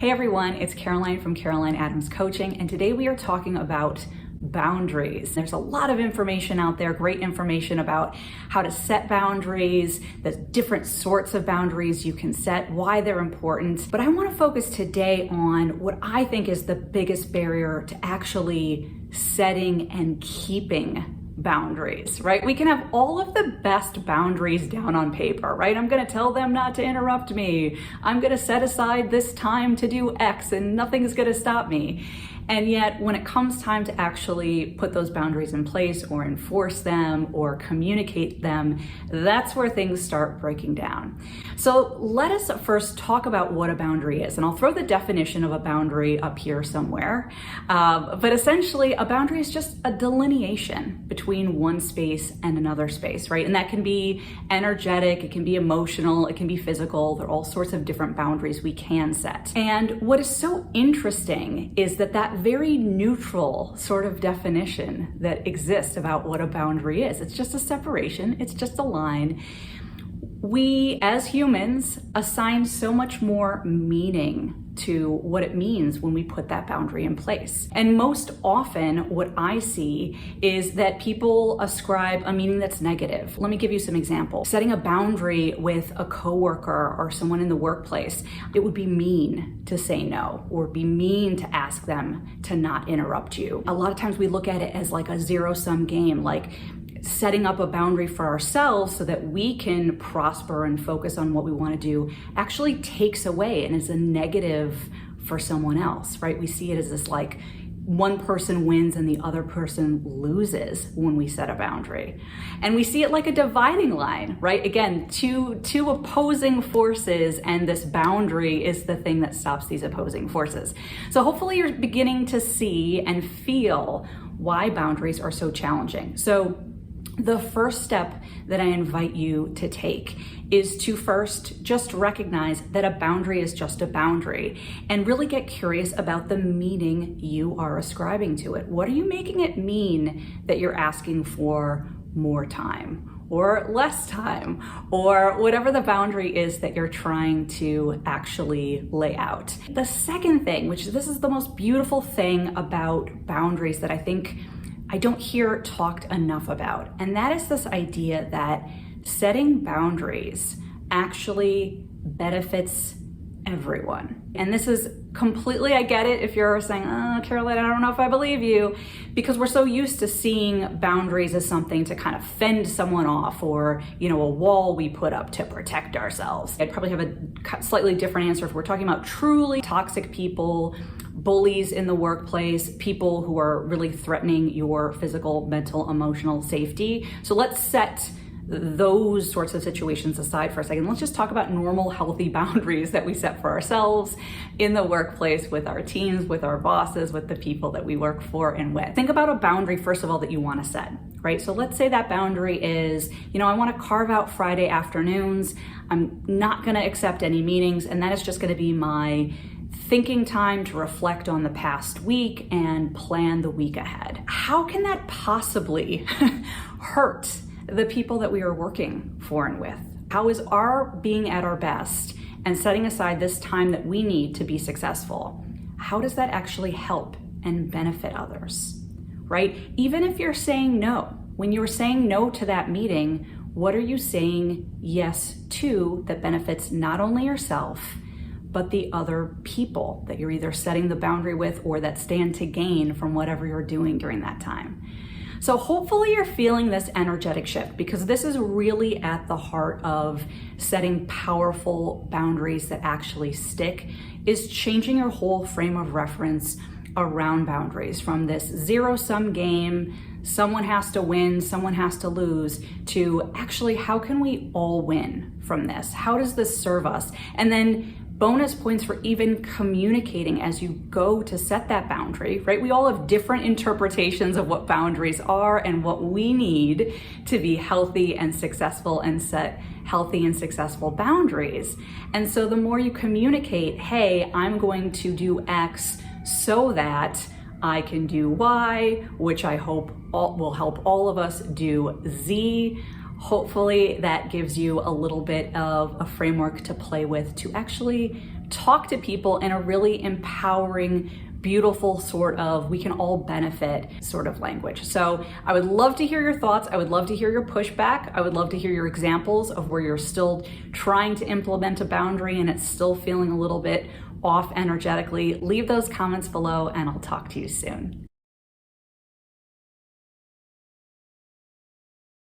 Hey everyone, it's Caroline from Caroline Adams Coaching, and today we are talking about boundaries. There's a lot of information out there, great information about how to set boundaries, the different sorts of boundaries you can set, why they're important. But I want to focus today on what I think is the biggest barrier to actually setting and keeping boundaries, right? We can have all of the best boundaries down on paper, right? I'm going to tell them not to interrupt me. I'm going to set aside this time to do X and nothing's going to stop me. And yet when it comes time to actually put those boundaries in place or enforce them or communicate them, that's where things start breaking down. So let us first talk about what a boundary is. And I'll throw the definition of a boundary up here somewhere. But essentially a boundary is just a delineation between one space and another space, right? And that can be energetic, it can be emotional, it can be physical. There are all sorts of different boundaries we can set. And what is so interesting is that very neutral sort of definition that exists about what a boundary is. It's just a separation, it's just a line. We as humans assign so much more meaning to what it means when we put that boundary in place. And most often what I see is that people ascribe a meaning that's negative. Let me give you some examples. Setting a boundary with a coworker or someone in the workplace, it would be mean to say no or be mean to ask them to not interrupt you. A lot of times we look at it as like a zero-sum game, like setting up a boundary for ourselves so that we can prosper and focus on what we want to do actually takes away and is a negative for someone else, right? We see it as this like one person wins and the other person loses when we set a boundary. And we see it like a dividing line, right? Again, two opposing forces, and this boundary is the thing that stops these opposing forces. So hopefully you're beginning to see and feel why boundaries are so challenging. So the first step that I invite you to take is to first just recognize that a boundary is just a boundary and really get curious about the meaning you are ascribing to it. What are you making it mean that you're asking for more time or less time or whatever the boundary is that you're trying to actually lay out? The second thing, which this is the most beautiful thing about boundaries that I think I don't hear talked enough about. And that is this idea that setting boundaries actually benefits everyone. And this is completely, I get it if you're saying, oh, Caroline, I don't know if I believe you, because we're so used to seeing boundaries as something to kind of fend someone off or, a wall we put up to protect ourselves. I'd probably have a slightly different answer if we're talking about truly toxic people, bullies in the workplace, people who are really threatening your physical, mental, emotional safety. So let's set those sorts of situations aside for a second. Let's just talk about normal, healthy boundaries that we set for ourselves in the workplace, with our teams, with our bosses, with the people that we work for and with. Think about a boundary, first of all, that you want to set, right? So let's say that boundary is, I want to carve out Friday afternoons. I'm not going to accept any meetings, and that is just going to be my thinking time to reflect on the past week and plan the week ahead. How can that possibly hurt the people that we are working for and with? How is our being at our best and setting aside this time that we need to be successful, how does that actually help and benefit others, right? Even if you're saying no, when you're saying no to that meeting, what are you saying yes to that benefits not only yourself, but the other people that you're either setting the boundary with or that stand to gain from whatever you're doing during that time? So hopefully you're feeling this energetic shift, because this is really at the heart of setting powerful boundaries that actually stick, is changing your whole frame of reference around boundaries from this zero-sum game, someone has to win, someone has to lose, to actually how can we all win from this? How does this serve us? And then bonus points for even communicating as you go to set that boundary, right? We all have different interpretations of what boundaries are and what we need to be healthy and successful and set healthy and successful boundaries. And so the more you communicate, hey, I'm going to do X so that I can do Y, which I hope will help all of us do Z. Hopefully that gives you a little bit of a framework to play with to actually talk to people in a really empowering, beautiful sort of we can all benefit sort of language. So I would love to hear your thoughts. I would love to hear your pushback. I would love to hear your examples of where you're still trying to implement a boundary and it's still feeling a little bit off energetically. Leave those comments below and I'll talk to you soon.